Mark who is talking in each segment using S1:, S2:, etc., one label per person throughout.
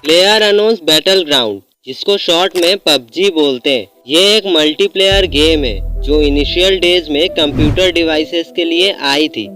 S1: Player unknowns battle ground, जिसको short में PUBG बोलते हैं, ये एक मल्टीप्लेयर गेम है जो इनिशियल डेज में कंप्यूटर डिवाइसेस के लिए आई थी,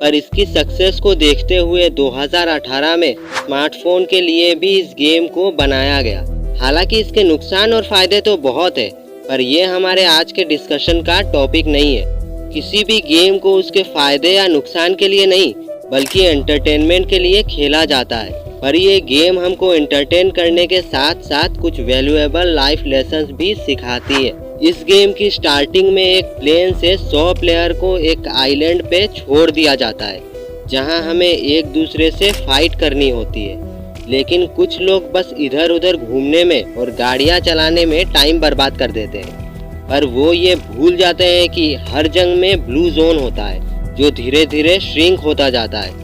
S1: पर इसकी सक्सेस को देखते हुए 2018 में स्मार्टफोन के लिए भी इस गेम को बनाया गया। हालांकि इसके नुकसान और फायदे तो बहुत है, पर ये हमारे आज के डिस्कशन का टॉपिक नहीं है। किसी भी गेम को उसके फायदे या नुकसान के लिए नहीं, बल्कि एंटरटेनमेंट के लिए खेला जाता है। पर ये गेम हमको एंटरटेन करने के साथ साथ कुछ वैल्यूएबल लाइफ लेसन्स भी सिखाती है। इस गेम की स्टार्टिंग में एक प्लेन से 100 प्लेयर को एक आइलैंड पे छोड़ दिया जाता है, जहां हमें एक दूसरे से फाइट करनी होती है। लेकिन कुछ लोग बस इधर उधर घूमने में और गाड़ियां चलाने में टाइम बर्बाद कर देते हैं, पर वो ये भूल जाते हैं कि हर जंग में ब्लू जोन होता है जो धीरे धीरे श्रिंक होता जाता है।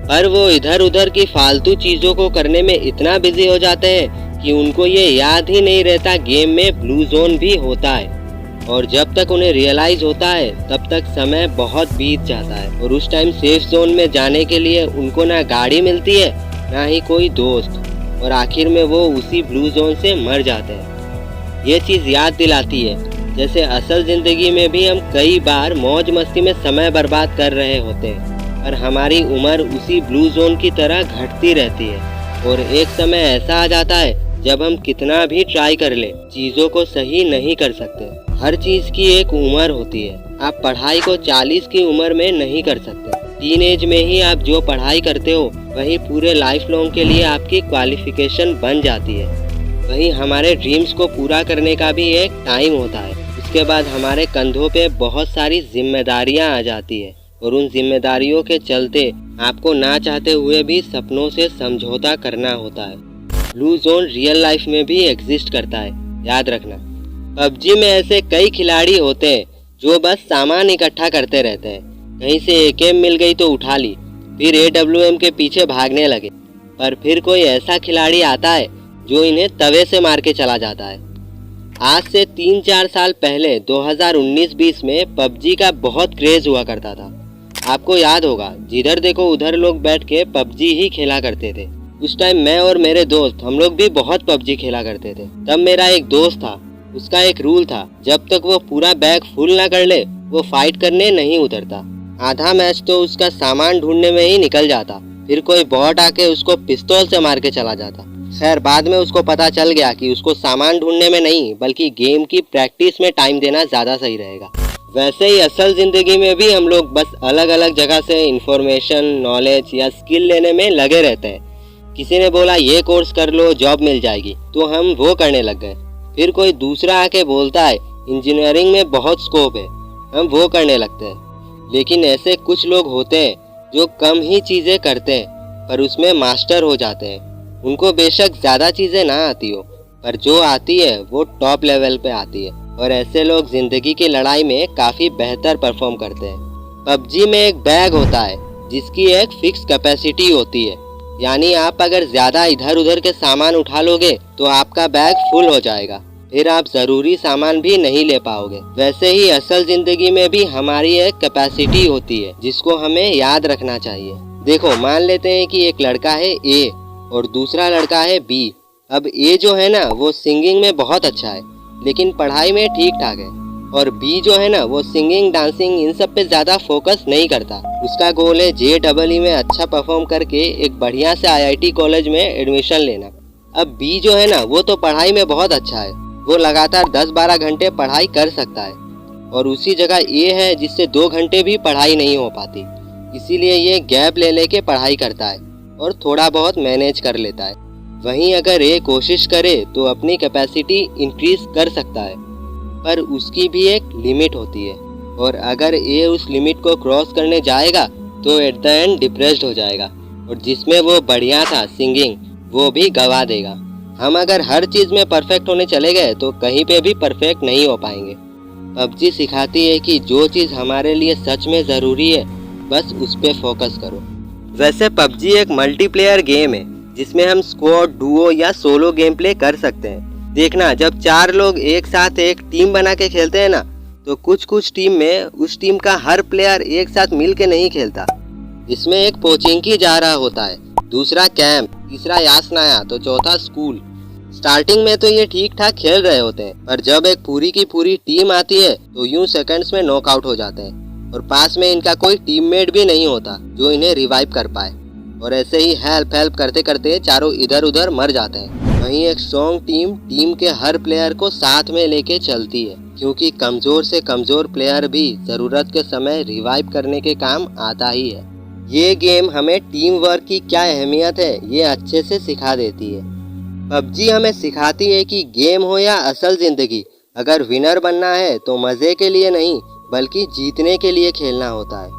S1: पर वो इधर उधर की फालतू चीज़ों को करने में इतना बिजी हो जाते हैं कि उनको ये याद ही नहीं रहता गेम में ब्लू जोन भी होता है। और जब तक उन्हें रियलाइज होता है तब तक समय बहुत बीत जाता है, और उस टाइम सेफ जोन में जाने के लिए उनको ना गाड़ी मिलती है ना ही कोई दोस्त, और आखिर में वो उसी ब्लू जोन से मर जाते हैं। ये चीज़ याद दिलाती है जैसे असल ज़िंदगी में भी हम कई बार मौज मस्ती में समय बर्बाद कर रहे होते हैं, पर हमारी उम्र उसी ब्लू जोन की तरह घटती रहती है। और एक समय ऐसा आ जाता है जब हम कितना भी ट्राई कर ले, चीज़ों को सही नहीं कर सकते। हर चीज़ की एक उम्र होती है। आप पढ़ाई को 40 की उम्र में नहीं कर सकते। टीन एज में ही आप जो पढ़ाई करते हो वही पूरे लाइफ लॉन्ग के लिए आपकी क्वालिफिकेशन बन जाती है। वहीं हमारे ड्रीम्स को पूरा करने का भी एक टाइम होता है। उसके बाद हमारे कंधों पे बहुत सारी जिम्मेदारियां आ जाती है, और उन जिम्मेदारियों के चलते आपको ना चाहते हुए भी सपनों से समझौता करना होता है। ब्लू जोन रियल लाइफ में भी एग्जिस्ट करता है, याद रखना। पबजी में ऐसे कई खिलाड़ी होते हैं जो बस सामान इकट्ठा करते रहते हैं। कहीं से एकेएम मिल गई तो उठा ली, फिर एडब्ल्यूएम के पीछे भागने लगे। पर फिर कोई ऐसा खिलाड़ी आता है जो इन्हें तवे से मार के चला जाता है। आज से 3-4 साल पहले 2019-20 में पबजी का बहुत क्रेज हुआ करता था। आपको याद होगा, जिधर देखो उधर लोग बैठ के पबजी ही खेला करते थे। उस टाइम मैं और मेरे दोस्त हम लोग भी बहुत पबजी खेला करते थे। तब मेरा एक दोस्त था, उसका एक रूल था, जब तक वो पूरा बैग फुल ना कर ले वो फाइट करने नहीं उतरता। आधा मैच तो उसका सामान ढूंढने में ही निकल जाता, फिर कोई बॉट आके उसको पिस्तौल से मार के चला जाता। खैर बाद में उसको पता चल गया कि उसको सामान ढूंढने में नहीं बल्कि गेम की प्रैक्टिस में टाइम देना ज़्यादा सही रहेगा। वैसे ही असल ज़िंदगी में भी हम लोग बस अलग अलग जगह से इंफॉर्मेशन, नॉलेज या स्किल लेने में लगे रहते हैं। किसी ने बोला ये कोर्स कर लो जॉब मिल जाएगी, तो हम वो करने लग गए। फिर कोई दूसरा आके बोलता है इंजीनियरिंग में बहुत स्कोप है, हम वो करने लगते हैं। लेकिन ऐसे कुछ लोग होते हैं जो कम ही चीज़ें करते हैं पर उसमें मास्टर हो जाते हैं। उनको बेशक ज़्यादा चीज़ें ना आती हो, पर जो आती है वो टॉप लेवल पे आती है, और ऐसे लोग ज़िंदगी की लड़ाई में काफ़ी बेहतर परफॉर्म करते हैं। पबजी में एक बैग होता है जिसकी एक फिक्स कैपेसिटी होती है, यानी आप अगर ज़्यादा इधर उधर के सामान उठा लोगे तो आपका बैग फुल हो जाएगा, फिर आप ज़रूरी सामान भी नहीं ले पाओगे। वैसे ही असल ज़िंदगी में भी हमारी एक कैपेसिटी होती है जिसको हमें याद रखना चाहिए। देखो, मान लेते हैं कि एक लड़का है ए और दूसरा लड़का है बी। अब ए जो है ना वो सिंगिंग में बहुत अच्छा है लेकिन पढ़ाई में ठीक ठाक है, और बी जो है ना वो सिंगिंग, डांसिंग इन सब पे ज़्यादा फोकस नहीं करता। उसका गोल है JEE में अच्छा परफॉर्म करके एक बढ़िया से IIT कॉलेज में एडमिशन लेना। अब बी जो है ना वो तो पढ़ाई में बहुत अच्छा है, वो लगातार 10-12 घंटे पढ़ाई कर सकता है, और उसी जगह ए है जिससे 2 घंटे भी पढ़ाई नहीं हो पाती। इसीलिए ये गैप ले लेके पढ़ाई करता है और थोड़ा बहुत मैनेज कर लेता है। वहीं अगर ए कोशिश करे तो अपनी कैपेसिटी इंक्रीज कर सकता है, पर उसकी भी एक लिमिट होती है, और अगर ए उस लिमिट को क्रॉस करने जाएगा तो एट द एंड डिप्रेस्ड हो जाएगा, और जिसमें वो बढ़िया था सिंगिंग वो भी गवा देगा। हम अगर हर चीज़ में परफेक्ट होने चले गए तो कहीं पे भी परफेक्ट नहीं हो पाएंगे। पबजी सिखाती है कि जो चीज़ हमारे लिए सच में ज़रूरी है बस उस पर फोकस करो। वैसे पबजी एक मल्टीप्लेयर गेम है जिसमें हम स्क्वाड, डुओ या सोलो गेम प्ले कर सकते हैं। देखना, जब 4 लोग एक साथ एक टीम बना के खेलते हैं ना, तो कुछ टीम में उस टीम का हर प्लेयर एक साथ मिल के नहीं खेलता। इसमें एक पोचिंकी जा रहा होता है, दूसरा कैंप, तीसरा यासनाया तो चौथा स्कूल। स्टार्टिंग में तो ये ठीक ठाक खेल रहे होते हैं, पर जब एक पूरी की पूरी टीम आती है तो यूं सेकंड्स में नॉकआउट हो जाते हैं और पास में इनका कोई टीममेट भी नहीं होता जो इन्हें रिवाइव कर पाए। और ऐसे ही हेल्प करते करते चारों इधर उधर मर जाते हैं। वहीं एक स्ट्रॉन्ग टीम के हर प्लेयर को साथ में लेके चलती है, क्योंकि कमजोर से कमजोर प्लेयर भी जरूरत के समय रिवाइव करने के काम आता ही है। ये गेम हमें टीम वर्क की क्या अहमियत है ये अच्छे से सिखा देती है। पबजी हमें सिखाती है कि गेम हो या असल जिंदगी, अगर विनर बनना है तो मजे के लिए नहीं बल्कि जीतने के लिए खेलना होता है।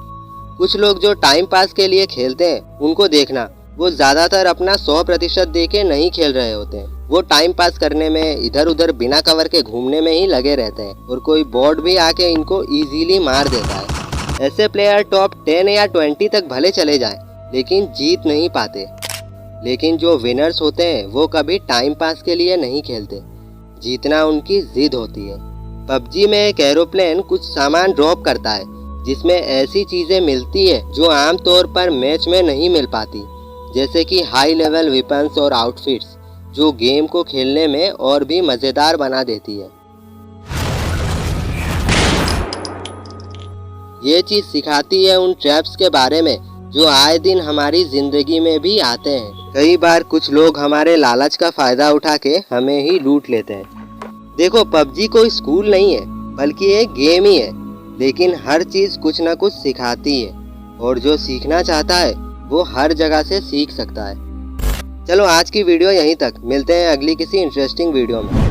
S1: कुछ लोग जो टाइम पास के लिए खेलते हैं उनको देखना, वो ज्यादातर अपना 100% देके नहीं खेल रहे होते हैं। वो टाइम पास करने में इधर उधर बिना कवर के घूमने में ही लगे रहते हैं और कोई बॉट भी आके इनको इजीली मार देता है। ऐसे प्लेयर टॉप 10 या 20 तक भले चले जाएं, लेकिन जीत नहीं पाते। लेकिन जो विनर्स होते हैं वो कभी टाइम पास के लिए नहीं खेलते, जीतना उनकी जिद होती है। पबजी में एक एरोप्लेन कुछ सामान ड्रॉप करता है जिसमें ऐसी चीजें मिलती है जो आमतौर पर मैच में नहीं मिल पाती, जैसे कि हाई लेवल वेपन्स और आउटफिट्स, जो गेम को खेलने में और भी मजेदार बना देती है। ये चीज सिखाती है उन ट्रैप्स के बारे में जो आए दिन हमारी जिंदगी में भी आते हैं। कई बार कुछ लोग हमारे लालच का फायदा उठा के हमें ही लूट लेते हैं। देखो, पबजी कोई स्कूल नहीं है बल्कि एक गेम ही है, लेकिन हर चीज कुछ ना कुछ सिखाती है और जो सीखना चाहता है वो हर जगह से सीख सकता है। चलो आज की वीडियो यहीं तक, मिलते हैं अगली किसी इंटरेस्टिंग वीडियो में।